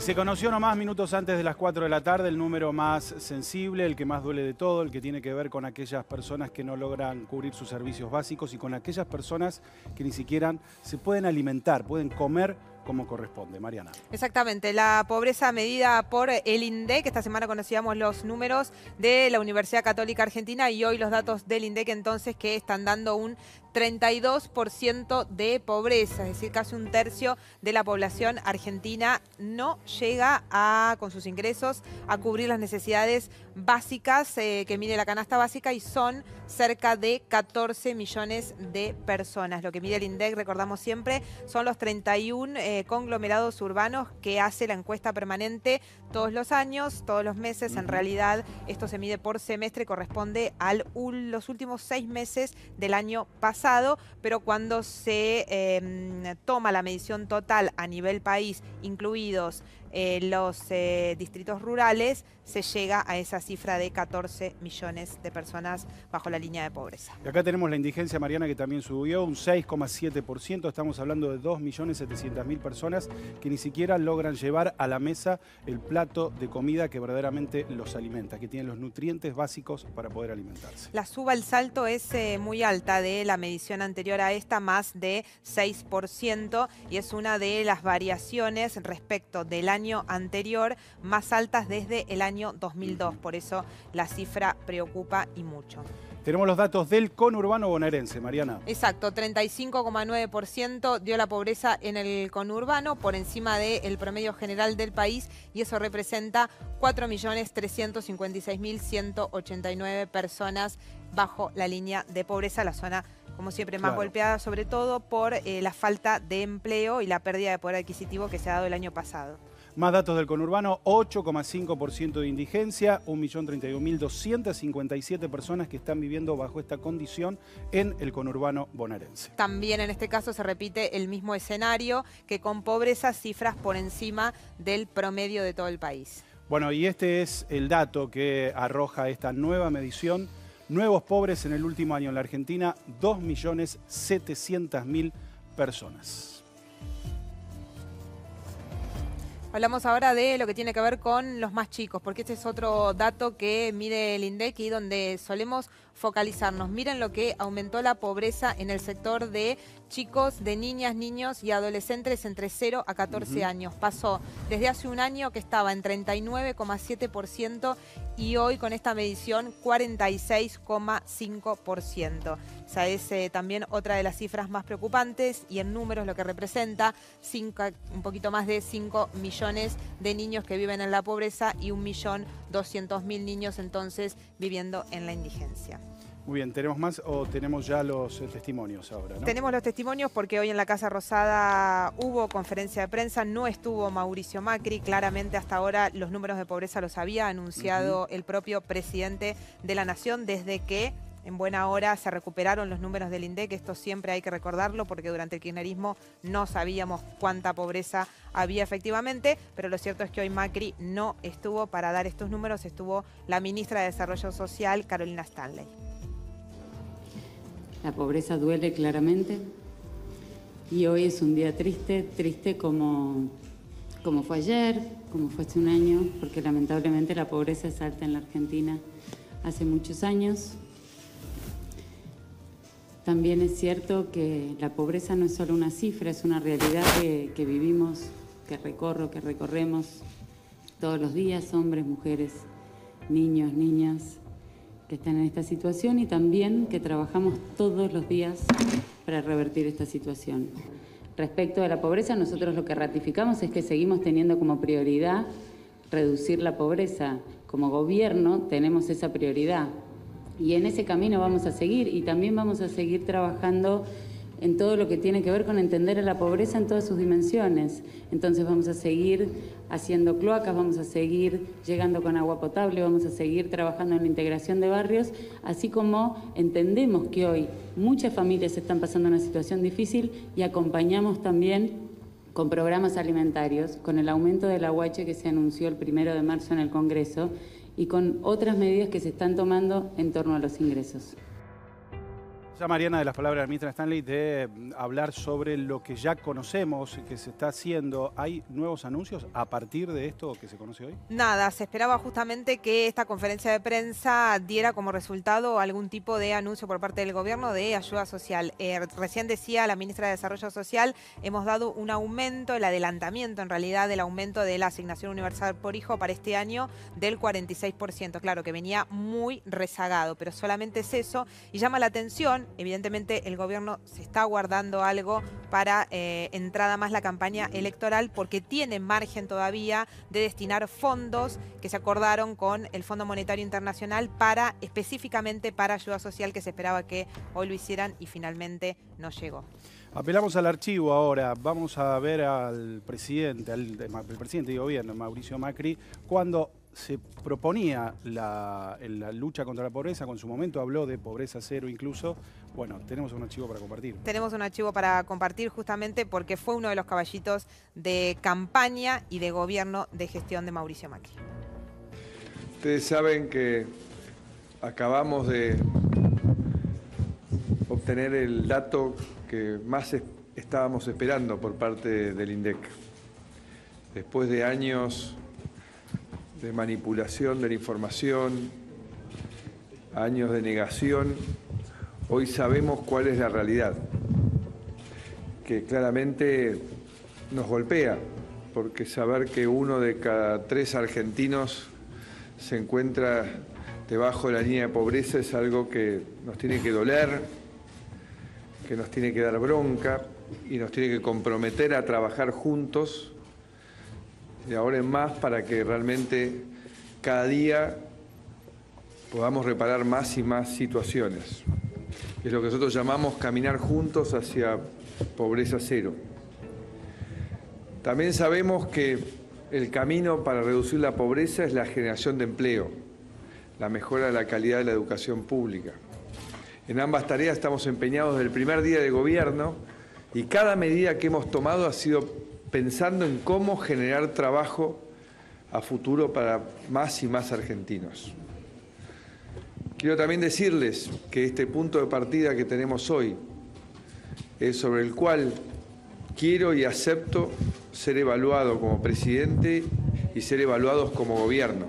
se conoció nomás minutos antes de las 4 de la tarde el número más sensible, el que más duele de todo, el que tiene que ver con aquellas personas que no logran cubrir sus servicios básicos y con aquellas personas que ni siquiera se pueden alimentar, pueden comer como corresponde. Mariana. Exactamente, la pobreza medida por el INDEC. Esta semana conocíamos los números de la Universidad Católica Argentina y hoy los datos del INDEC entonces que están dando un 32% de pobreza, es decir, casi un tercio de la población argentina no llega con sus ingresos a cubrir las necesidades básicas que mide la canasta básica y son cerca de 14 millones de personas. Lo que mide el INDEC, recordamos siempre, son los 31 conglomerados urbanos que hace la encuesta permanente todos los años, todos los meses. En realidad esto se mide por semestre, corresponde a los últimos 6 meses del año pasado. Pero cuando se toma la medición total a nivel país, incluidos los distritos rurales, se llega a esa cifra de 14 millones de personas bajo la línea de pobreza. Y acá tenemos la indigencia, Mariana, que también subió un 6,7%. Estamos hablando de 2.700.000 personas que ni siquiera logran llevar a la mesa el plato de comida que verdaderamente los alimenta, que tienen los nutrientes básicos para poder alimentarse. La suba al salto es muy alta de la medición anterior a esta, más de 6%, y es una de las variaciones respecto del año anterior más altas desde el año 2002. Por eso la cifra preocupa y mucho. Tenemos los datos del conurbano bonaerense, Mariana. Exacto, 35,9% dio la pobreza en el conurbano, por encima del promedio general del país, y eso representa 4.356.189 personas bajo la línea de pobreza, la zona, como siempre, más golpeada, sobre todo por la falta de empleo y la pérdida de poder adquisitivo que se ha dado el año pasado. Más datos del conurbano, 8,5% de indigencia, 1.031.257 personas que están viviendo bajo esta condición en el conurbano bonaerense. También en este caso se repite el mismo escenario, que con pobreza, cifras por encima del promedio de todo el país. Bueno, y este es el dato que arroja esta nueva medición. Nuevos pobres en el último año en la Argentina, 2.700.000 personas. Hablamos ahora de lo que tiene que ver con los más chicos, porque este es otro dato que mide el INDEC y donde solemos focalizarnos. Miren lo que aumentó la pobreza en el sector de chicos, de niñas, niños y adolescentes entre 0 a 14 años. Pasó desde hace un año que estaba en 39,7% y hoy con esta medición 46,5%. Esa es también otra de las cifras más preocupantes y en números lo que representa un poquito más de 5 millones de niños que viven en la pobreza y 1.200.000 niños entonces viviendo en la indigencia. Muy bien, ¿tenemos más o tenemos ya los testimonios ahora, no? Tenemos los testimonios porque hoy en la Casa Rosada hubo conferencia de prensa, no estuvo Mauricio Macri. Claramente hasta ahora los números de pobreza los había anunciado el propio presidente de la Nación desde que en buena hora se recuperaron los números del INDEC. Esto siempre hay que recordarlo porque durante el kirchnerismo no sabíamos cuánta pobreza había efectivamente, pero lo cierto es que hoy Macri no estuvo para dar estos números, estuvo la ministra de Desarrollo Social, Carolina Stanley. La pobreza duele claramente y hoy es un día triste como fue ayer, como fue hace un año, porque lamentablemente la pobreza es alta en la Argentina hace muchos años. También es cierto que la pobreza no es solo una cifra, es una realidad que vivimos, que recorremos todos los días, hombres, mujeres, niños, niñas, que están en esta situación y también que trabajamos todos los días para revertir esta situación. Respecto a la pobreza, nosotros lo que ratificamos es que seguimos teniendo como prioridad reducir la pobreza. Como gobierno tenemos esa prioridad y en ese camino vamos a seguir y también vamos a seguir trabajando en todo lo que tiene que ver con entender a la pobreza en todas sus dimensiones. Entonces vamos a seguir haciendo cloacas, vamos a seguir llegando con agua potable, vamos a seguir trabajando en la integración de barrios, así como entendemos que hoy muchas familias están pasando una situación difícil y acompañamos también con programas alimentarios, con el aumento del aguache que se anunció el 1 de marzo en el Congreso y con otras medidas que se están tomando en torno a los ingresos. Ya Mariana, de las palabras de la ministra Stanley, de hablar sobre lo que ya conocemos, que se está haciendo. ¿Hay nuevos anuncios a partir de esto que se conoce hoy? Nada, se esperaba justamente que esta conferencia de prensa diera como resultado algún tipo de anuncio por parte del gobierno de ayuda social. Recién decía la ministra de Desarrollo Social, hemos dado un aumento, el adelantamiento en realidad del aumento de la asignación universal por hijo para este año del 46%. Claro que venía muy rezagado, pero solamente es eso y llama la atención. Evidentemente el gobierno se está guardando algo para entrada más la campaña electoral porque tiene margen todavía de destinar fondos que se acordaron con el Fondo Monetario Internacional específicamente para ayuda social, que se esperaba que hoy lo hicieran y finalmente no llegó. Apelamos al archivo ahora. Vamos a ver al presidente, el presidente de gobierno, Mauricio Macri, cuando se proponía la lucha contra la pobreza, con su momento habló de pobreza cero incluso. Bueno, tenemos un archivo para compartir. Tenemos un archivo para compartir justamente porque fue uno de los caballitos de campaña y de gobierno de gestión de Mauricio Macri. Ustedes saben que acabamos de obtener el dato que más estábamos esperando por parte del INDEC. Después de años de manipulación de la información, años de negación, hoy sabemos cuál es la realidad, que claramente nos golpea, porque saber que 1 de cada 3 argentinos se encuentra debajo de la línea de pobreza es algo que nos tiene que doler, que nos tiene que dar bronca y nos tiene que comprometer a trabajar juntos de ahora en más para que realmente cada día podamos reparar más y más situaciones. Es lo que nosotros llamamos caminar juntos hacia pobreza cero. También sabemos que el camino para reducir la pobreza es la generación de empleo, la mejora de la calidad de la educación pública. En ambas tareas estamos empeñados desde el primer día de gobierno y cada medida que hemos tomado ha sido pensando en cómo generar trabajo a futuro para más y más argentinos. Quiero también decirles que este punto de partida que tenemos hoy es sobre el cual quiero y acepto ser evaluado como presidente y ser evaluados como gobierno.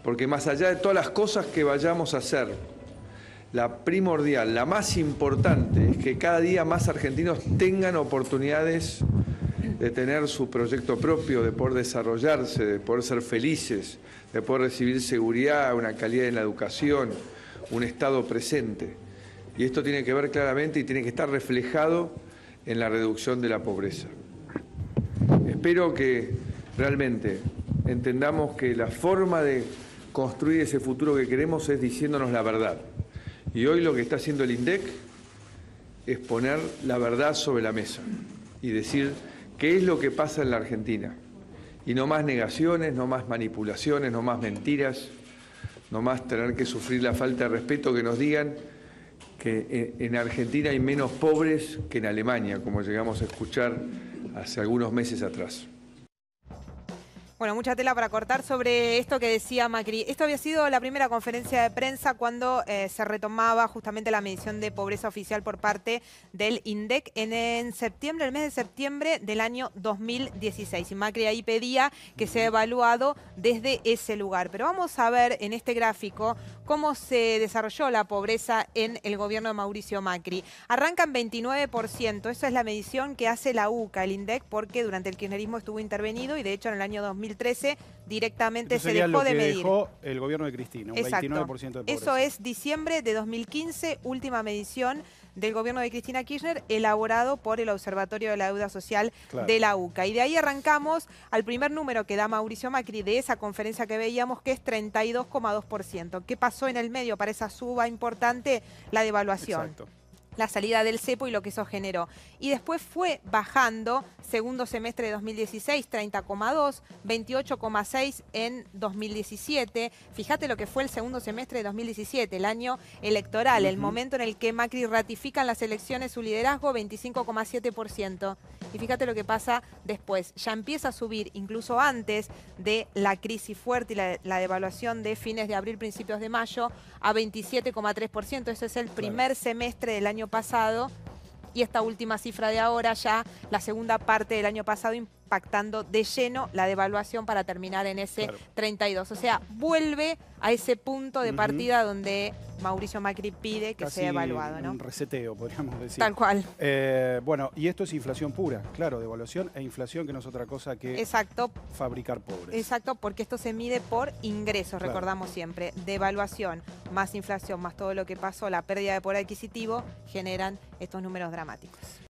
Porque más allá de todas las cosas que vayamos a hacer, la primordial, la más importante, es que cada día más argentinos tengan oportunidades de tener su proyecto propio, de poder desarrollarse, de poder ser felices, de poder recibir seguridad, una calidad en la educación, un Estado presente. Y esto tiene que ver claramente y tiene que estar reflejado en la reducción de la pobreza. Espero que realmente entendamos que la forma de construir ese futuro que queremos es diciéndonos la verdad. Y hoy lo que está haciendo el INDEC es poner la verdad sobre la mesa y decir qué es lo que pasa en la Argentina. Y no más negaciones, no más manipulaciones, no más mentiras, no más tener que sufrir la falta de respeto que nos digan que en Argentina hay menos pobres que en Alemania, como llegamos a escuchar hace algunos meses atrás. Bueno, mucha tela para cortar sobre esto que decía Macri. Esto había sido la primera conferencia de prensa cuando se retomaba justamente la medición de pobreza oficial por parte del INDEC en septiembre, el mes de septiembre del año 2016. Y Macri ahí pedía que sea evaluado desde ese lugar. Pero vamos a ver en este gráfico cómo se desarrolló la pobreza en el gobierno de Mauricio Macri. Arranca en 29%, esa es la medición que hace la UCA, el INDEC, porque durante el kirchnerismo estuvo intervenido y de hecho en el año 2013 directamente se dejó de medir. Dejó el gobierno de Cristina, un 29% de pobreza. Eso es diciembre de 2015, última medición del gobierno de Cristina Kirchner, elaborado por el Observatorio de la Deuda Social de la UCA. Y de ahí arrancamos al primer número que da Mauricio Macri de esa conferencia que veíamos, que es 32,2%. ¿Qué pasó en el medio para esa suba importante? La devaluación. Exacto. la salida del cepo y lo que eso generó. Y después fue bajando, segundo semestre de 2016, 30,2, 28,6 en 2017. Fíjate lo que fue el segundo semestre de 2017, el año electoral, el momento en el que Macri ratifica en las elecciones su liderazgo, 25,7%. Y fíjate lo que pasa después. Ya empieza a subir, incluso antes de la crisis fuerte y la devaluación de fines de abril, principios de mayo, a 27,3%. Ese es el primer semestre del año pasado. Y esta última cifra de ahora, ya la segunda parte del año pasado, impactando de lleno la devaluación para terminar en ese 32. O sea, vuelve a ese punto de partida donde Mauricio Macri pide que sea evaluado, ¿no? Un reseteo, podríamos decir. Tal cual. Bueno, y esto es inflación pura, claro, devaluación e inflación, que no es otra cosa que fabricar pobres. Exacto, porque esto se mide por ingresos, recordamos siempre. Devaluación más inflación más todo lo que pasó, la pérdida de poder adquisitivo, generan estos números dramáticos.